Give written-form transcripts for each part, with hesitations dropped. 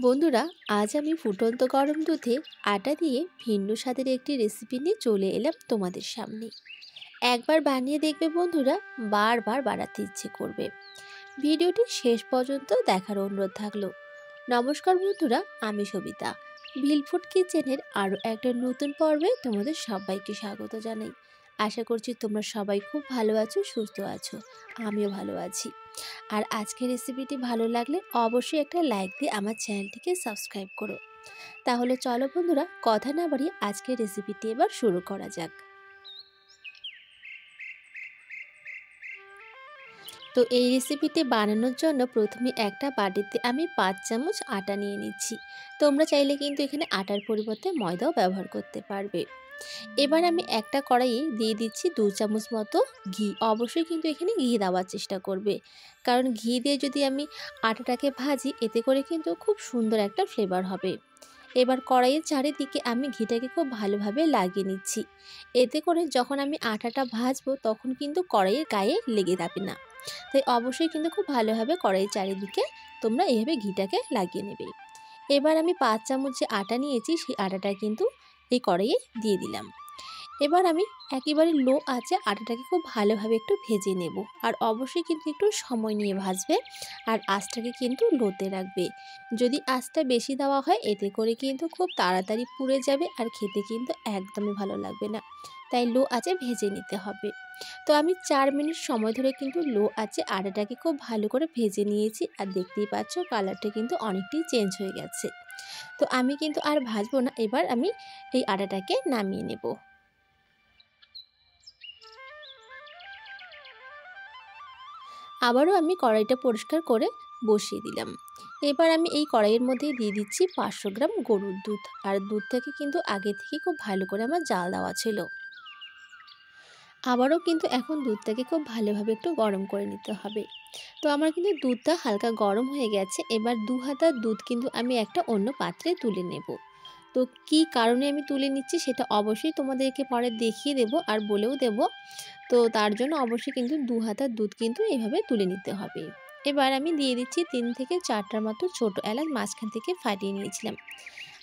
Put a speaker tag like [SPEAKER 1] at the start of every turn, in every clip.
[SPEAKER 1] বন্ধুরা, আজ আমি ফুটন্ত গরম দুধে আটা দিয়ে ভিন্ন স্বাদের একটি রেসিপি নিয়ে চলে এলাম তোমাদের সামনে। একবার বানিয়ে দেখবে বন্ধুরা, বারবার বানাতে ইচ্ছে করবে। ভিডিওটি শেষ পর্যন্ত দেখার অনুরোধ থাকলো। নমস্কার বন্ধুরা, আমি সবিতা। ভিলফুড কিচেনের আরও একটা নতুন পর্বে তোমাদের সবাইকে স্বাগত জানাই। আশা করছি তোমরা সবাই খুব ভালো আছো, সুস্থ আছো। আমিও ভালো আছি। আর আজকের রেসিপিটি ভালো লাগলে অবশ্যই একটা লাইক দিয়ে আমার চ্যানেলটিকে সাবস্ক্রাইব করো। তাহলে চলো বন্ধুরা, কথা না বাড়িয়ে আজকের রেসিপিটি এবার শুরু করা যাক। তো এই রেসিপিটি বানানোর জন্য প্রথমে একটা বাটিতে আমি 5 চামচ আটা নিয়ে নিচ্ছি। তোমরা চাইলে কিন্তু এখানে আটার পরিবর্তে ময়দাও ব্যবহার করতে পারবে। এবার আমি একটা কড়াইয়ে দিয়ে দিচ্ছি 2 চামচ মতো ঘি। অবশ্যই কিন্তু এখানে ঘি দেওয়ার চেষ্টা করবে, কারণ ঘি দিয়ে যদি আমি আটাটাকে ভাজি, এতে করে কিন্তু খুব সুন্দর একটা ফ্লেভার হবে। এবার কড়াইয়ের চারিদিকে আমি ঘিটাকে খুব ভালোভাবে লাগিয়ে নিচ্ছি। এতে করে যখন আমি আটাটা ভাজবো তখন কিন্তু কড়াইয়ের গায়ে লেগে যাবে না। তাই অবশ্যই কিন্তু খুব ভালোভাবে কড়াইয়ের চারিদিকে তোমরা এইভাবে ঘিটাকে লাগিয়ে নেবে। এবার আমি 5 চামচ যে আটা নিয়েছি সেই আটাটা কিন্তু এই কড়াইয়ে দিয়ে দিলাম। এবার আমি একেবারে লো আঁচে আটাটাকে খুব ভালোভাবে একটু ভেজে নেব। আর অবশ্যই কিন্তু একটু সময় নিয়ে ভাজবে, আর আঁচটাকে কিন্তু লোতে রাখবে। যদি আঁচটা বেশি দেওয়া হয় এতে করে কিন্তু খুব তাড়াতাড়ি পুড়ে যাবে, আর খেতে কিন্তু একদমই ভালো লাগবে না। তাই লো আঁচে ভেজে নিতে হবে। তো আমি 4 মিনিট সময় ধরে কিন্তু লো আঁচে আটাটাকে খুব ভালো করে ভেজে নিয়েছি। আর দেখতেই পাচ্ছ কালারটা কিন্তু অনেকটাই চেঞ্জ হয়ে গেছে। তো আমি কিন্তু আর ভাজবো না, এবার আমি এই আটাটাকে নামিয়ে নেব। আবারও আমি কড়াইটা পরিষ্কার করে বসিয়ে দিলাম। এবার আমি এই কড়াইয়ের মধ্যে দিয়ে দিচ্ছি 500 গ্রাম গরুর দুধ। আর দুধটাকে কিন্তু আগে থেকে খুব ভালো করে আমার জাল দেওয়া ছিল। আবারও কিন্তু এখন দুধটাকে খুব ভালোভাবে একটু গরম করে নিতে হবে। তো আমার কিন্তু দুধটা হালকা গরম হয়ে গেছে। এবার 2 হাতা দুধ কিন্তু আমি একটা অন্য পাত্রে তুলে নেব। তো কি কারণে আমি তুলে নিচ্ছি সেটা অবশ্যই তোমাদেরকে পরে দেখিয়ে দেব আর বলেও দেব। তো তার জন্য অবশ্যই কিন্তু 2 হাতা দুধ কিন্তু এভাবে তুলে নিতে হবে। এবার আমি দিয়ে দিচ্ছি 3 থেকে 4টার মতো ছোটো এলাচ মাঝখান থেকে ফাটিয়ে নিয়েছিলাম।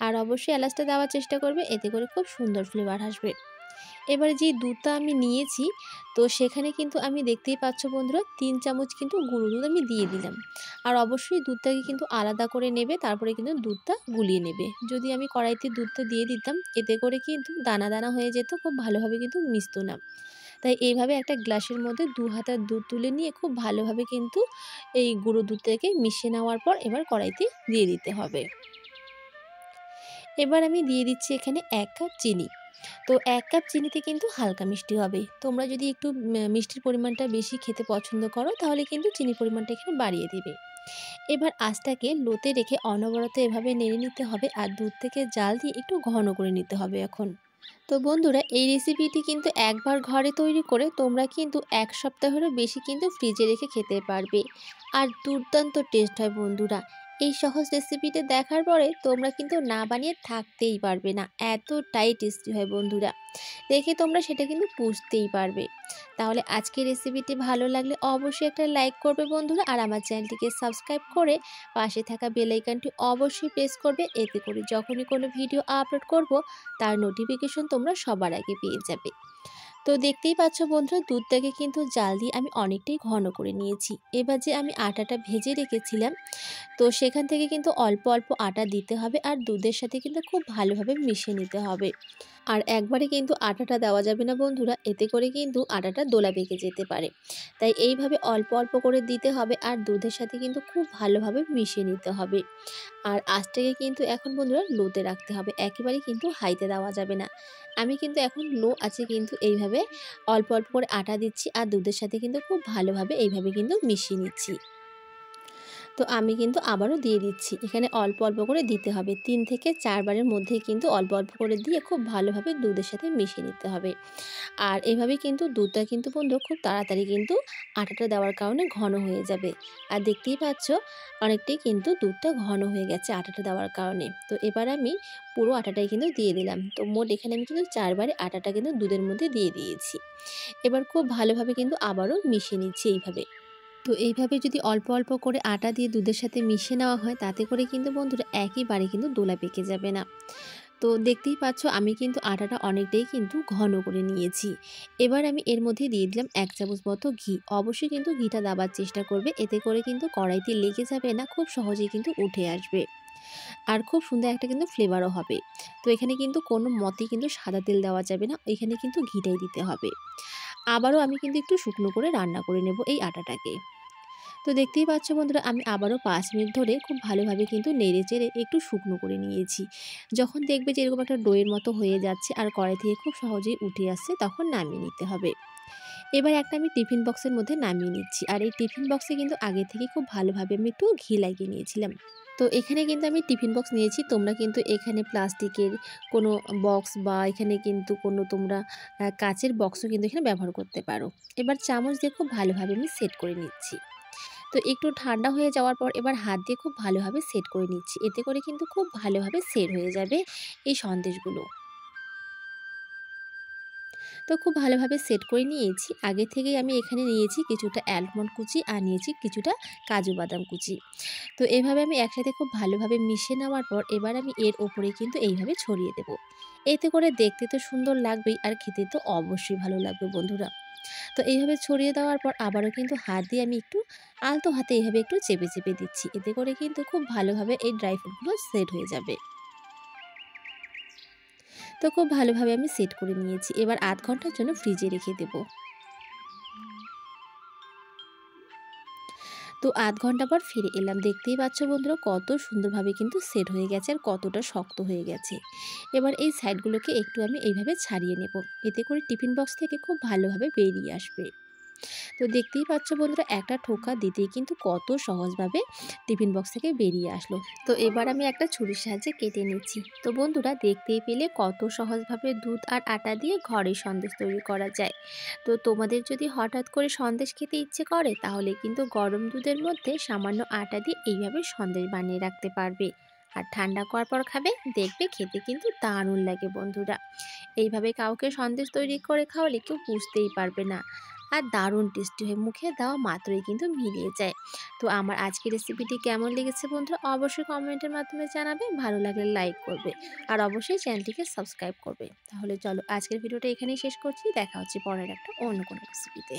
[SPEAKER 1] আর অবশ্যই এলাচটা দেওয়ার চেষ্টা করবে, এতে করে খুব সুন্দর ফ্লেভার আসবে। এবারে যে দুধটা আমি নিয়েছি, তো সেখানে কিন্তু আমি দেখতেই পাচ্ছ বন্ধুরা 3 চামচ কিন্তু গুঁড়ো দুধ আমি দিয়ে দিলাম। আর অবশ্যই দুধটাকে কিন্তু আলাদা করে নেবে, তারপরে কিন্তু দুধটা গুলিয়ে নেবে। যদি আমি কড়াইতে দুধটা দিয়ে দিতাম এতে করে কিন্তু দানা দানা হয়ে যেত, খুব ভালোভাবে কিন্তু মিশতো না। তাই এইভাবে একটা গ্লাসের মধ্যে 2 হাতা দুধ তুলে নিয়ে খুব ভালোভাবে কিন্তু এই গুঁড়ো দুধটাকে মিশিয়ে নেওয়ার পর এবার কড়াইতে দিয়ে দিতে হবে। এবার আমি দিয়ে দিচ্ছি এখানে 1 কাপ চিনি। তো 1 কাপ চিনিতে কিন্তু হালকা মিষ্টি হবে। তোমরা যদি একটু মিষ্টির পরিমাণটা বেশি খেতে পছন্দ করো তাহলে কিন্তু চিনির পরিমাণটা এখানে বাড়িয়ে দিবে। এবার আঁচটাকে লোতে রেখে অনবরত এভাবে নেড়ে নিতে হবে, আর দুধ থেকে জাল দিয়ে একটু ঘন করে নিতে হবে এখন। তো বন্ধুরা, এই রেসিপিটি কিন্তু একবার ঘরে তৈরি করে তোমরা কিন্তু 1 সপ্তাহেরও বেশি কিন্তু ফ্রিজে রেখে খেতে পারবে। আর দুর্দান্ত টেস্ট হয় বন্ধুরা। এই সহজ রেসিপিটা দেখার পরে তোমরা কিন্তু না বানিয়ে থাকতেই পারবে না, এতটাই টেস্টি হয় বন্ধুরা। দেখে তোমরা সেটা কিন্তু বুঝতেই পারবে। তাহলে আজকের রেসিপিটি ভালো লাগলে অবশ্যই একটা লাইক করবে বন্ধুরা, আর আমার চ্যানেলটিকে সাবস্ক্রাইব করে পাশে থাকা বেল আইকনটি অবশ্যই প্রেস করবে। এতে করে যখনই কোনো ভিডিও আপলোড করব তার নোটিফিকেশন তোমরা সবার আগে পেয়ে যাবে। তো দেখতেই পাচ্ছ বন্ধুরা, দুধটাকে কিন্তু জাল দিয়ে আমি অনেকটাই ঘন করে নিয়েছি। এবার যে আমি আটাটা ভেজে রেখেছিলাম, তো সেখান থেকে কিন্তু অল্প অল্প আটা দিতে হবে, আর দুধের সাথে কিন্তু খুব ভালোভাবে মিশিয়ে নিতে হবে। আর একবারে কিন্তু আটাটা দেওয়া যাবে না বন্ধুরা, এতে করে কিন্তু আটাটা দোলা পেকে যেতে পারে। তাই এইভাবে অল্প অল্প করে দিতে হবে, আর দুধের সাথে কিন্তু খুব ভালোভাবে মিশিয়ে নিতে হবে। আর আঁচটাকে কিন্তু এখন বন্ধুরা লোতে রাখতে হবে, একেবারেই কিন্তু হাইতে দেওয়া যাবে না। আমি কিন্তু এখন লো আছে কিন্তু এইভাবে অল্প অল্প করে আটা দিচ্ছি, আর দুধের সাথে কিন্তু খুব ভালোভাবে এইভাবে কিন্তু মিশিয়ে নিচ্ছি। তো আমি কিন্তু আবারও দিয়ে দিচ্ছি, এখানে অল্প অল্প করে দিতে হবে। 3 থেকে 4 বারের মধ্যেই কিন্তু অল্প অল্প করে দিয়ে খুব ভালোভাবে দুধের সাথে মিশিয়ে নিতে হবে। আর এভাবেই কিন্তু দুধটা কিন্তু বন্ধু খুব তাড়াতাড়ি কিন্তু আটাটা দেওয়ার কারণে ঘন হয়ে যাবে। আর দেখতেই পাচ্ছ অনেকটাই কিন্তু দুধটা ঘন হয়ে গেছে আটাটা দেওয়ার কারণে। তো এবার আমি পুরো আটাটাই কিন্তু দিয়ে দিলাম। তো মোট এখানে আমি কিন্তু 4 বারে আটাটা কিন্তু দুধের মধ্যে দিয়ে দিয়েছি। এবার খুব ভালোভাবে কিন্তু আবারও মিশিয়ে নিচ্ছি এইভাবে। তো এইভাবে যদি অল্প অল্প করে আটা দিয়ে দুধের সাথে মিশিয়ে নেওয়া হয়, তাতে করে কিন্তু বন্ধুরা একইবারে কিন্তু দোলা পেকে যাবে না। তো দেখতেই পাচ্ছ আমি কিন্তু আটাটা অনেকটাই কিন্তু ঘন করে নিয়েছি। এবার আমি এর মধ্যে দিয়ে দিলাম ১ চামচ মতো ঘি। অবশ্যই কিন্তু ঘিটা দেওয়ার চেষ্টা করবে, এতে করে কিন্তু কড়াইতে লেগে যাবে না, খুব সহজেই কিন্তু উঠে আসবে। আর খুব সুন্দর একটা কিন্তু ফ্লেভারও হবে। তো এখানে কিন্তু কোনো মতেই কিন্তু সাদা তেল দেওয়া যাবে না, এখানে কিন্তু ঘিটাই দিতে হবে। আবারও আমি কিন্তু একটু শুকনো করে রান্না করে নেব এই আটাটাকে। তো দেখতেই পাচ্ছ বন্ধুরা, আমি আবারও ৫ মিনিট ধরে খুব ভালোভাবে কিন্তু নেড়ে-চেড়ে একটু শুকনো করে নিয়েছি। যখন দেখবে যে এরকম একটা ডোয়ের মতো হয়ে যাচ্ছে আর কড়াই থেকে খুব সহজেই উঠে আসছে, তখন নামিয়ে নিতে হবে। এবার একটা আমি টিফিন বক্সের মধ্যে নামিয়ে নিচ্ছি। আর এই টিফিন বক্সে কিন্তু আগে থেকে খুব ভালোভাবে আমি একটু ঘি লাগিয়ে নিয়েছিলাম। তো এখানে কিন্তু আমি টিফিন বক্স নিয়েছি। তোমরা কিন্তু এখানে প্লাস্টিকের কোনো বক্স বা এখানে কিন্তু কোনো তোমরা কাচের বক্সও কিন্তু এখানে ব্যবহার করতে পারো। এবার চামচ দিয়ে খুব ভালোভাবে আমি সেট করে নিচ্ছি। তো একটু ঠান্ডা হয়ে যাওয়ার পর এবার হাত দিয়ে খুব ভালোভাবে সেট করে নিচ্ছি। এতে করে কিন্তু খুব ভালোভাবে সেট হয়ে যাবে এই সন্দেশগুলো। তো খুব ভালোভাবে সেট করে নিয়েছি। আগে থেকেই আমি এখানে নিয়েছি কিছুটা অ্যালমন্ড কুচি আর নিয়েছি কিছুটা কাজু বাদাম কুচি। তো এভাবে আমি একসাথে খুব ভালোভাবে মিশিয়ে নেওয়ার পর এবার আমি এর ওপরে কিন্তু এইভাবে ছড়িয়ে দেব। এতে করে দেখতে তো সুন্দর লাগবেই আর খেতে তো অবশ্যই ভালো লাগবে বন্ধুরা। তো এইভাবে ছড়িয়ে দেওয়ার পর আবারও কিন্তু হাত দিয়ে আমি একটু আলতো হাতে এইভাবে একটু চেপে চেপে দিচ্ছি। এতে করে কিন্তু খুব ভালোভাবে এই ড্রাই ফ্রুটগুলো সেট হয়ে যাবে। তো খুব ভালোভাবে আমি সেট করে নিয়েছি। এবার আধ ঘন্টার জন্য ফ্রিজে রেখে দেব। তো আধ ঘন্টা পর ফিরে এলাম। দেখতেই পাচ্ছ বন্ধুরা কত সুন্দরভাবে কিন্তু সেট হয়ে গেছে আর কতটা শক্ত হয়ে গেছে। এবার এই সাইডগুলোকে একটু আমি এইভাবে ছাড়িয়ে নেব। এতে করে টিফিন বক্স থেকে খুব ভালোভাবে বেরিয়ে আসবে। তো দেখতেই পাচ্ছ বন্ধুরা একটা ঠোকা দিতেই কিন্তু কত সহজভাবে টিফিন বক্স থেকে বেরিয়ে আসলো। তো এবার আমি একটা ছুরির সাহায্যে কেটে নিচ্ছি। তো বন্ধুরা দেখতেই পেলে কত সহজভাবে দুধ আর আটা দিয়ে ঘরে সন্দেশ তৈরি করা যায়। তো তোমাদের যদি হঠাৎ করে সন্দেশ খেতে ইচ্ছে করে, তাহলে কিন্তু গরম দুধের মধ্যে সামান্য আটা দিয়ে এইভাবে সন্দেশ বানিয়ে রাখতে পারবে। আর ঠান্ডা করার পর খাবে, দেখবে খেতে কিন্তু দারুণ লাগে বন্ধুরা। এইভাবে কাউকে সন্দেশ তৈরি করে খাওয়ালে কেউ বুঝতেই পারবে না। আর দারুণ টেস্টি হয়, মুখে দেওয়া মাত্রই কিন্তু মিলিয়ে যায়। তো আমার আজকের রেসিপিটি কেমন লেগেছে বন্ধুরা, অবশ্যই কমেন্টের মাধ্যমে জানাবে। ভালো লাগলে লাইক করবে আর অবশ্যই চ্যানেলটিকে সাবস্ক্রাইব করবে। তাহলে চলো আজকের ভিডিওটা এখানেই শেষ করছি। দেখা হচ্ছে পরের একটা অন্য কোনো রেসিপিতে।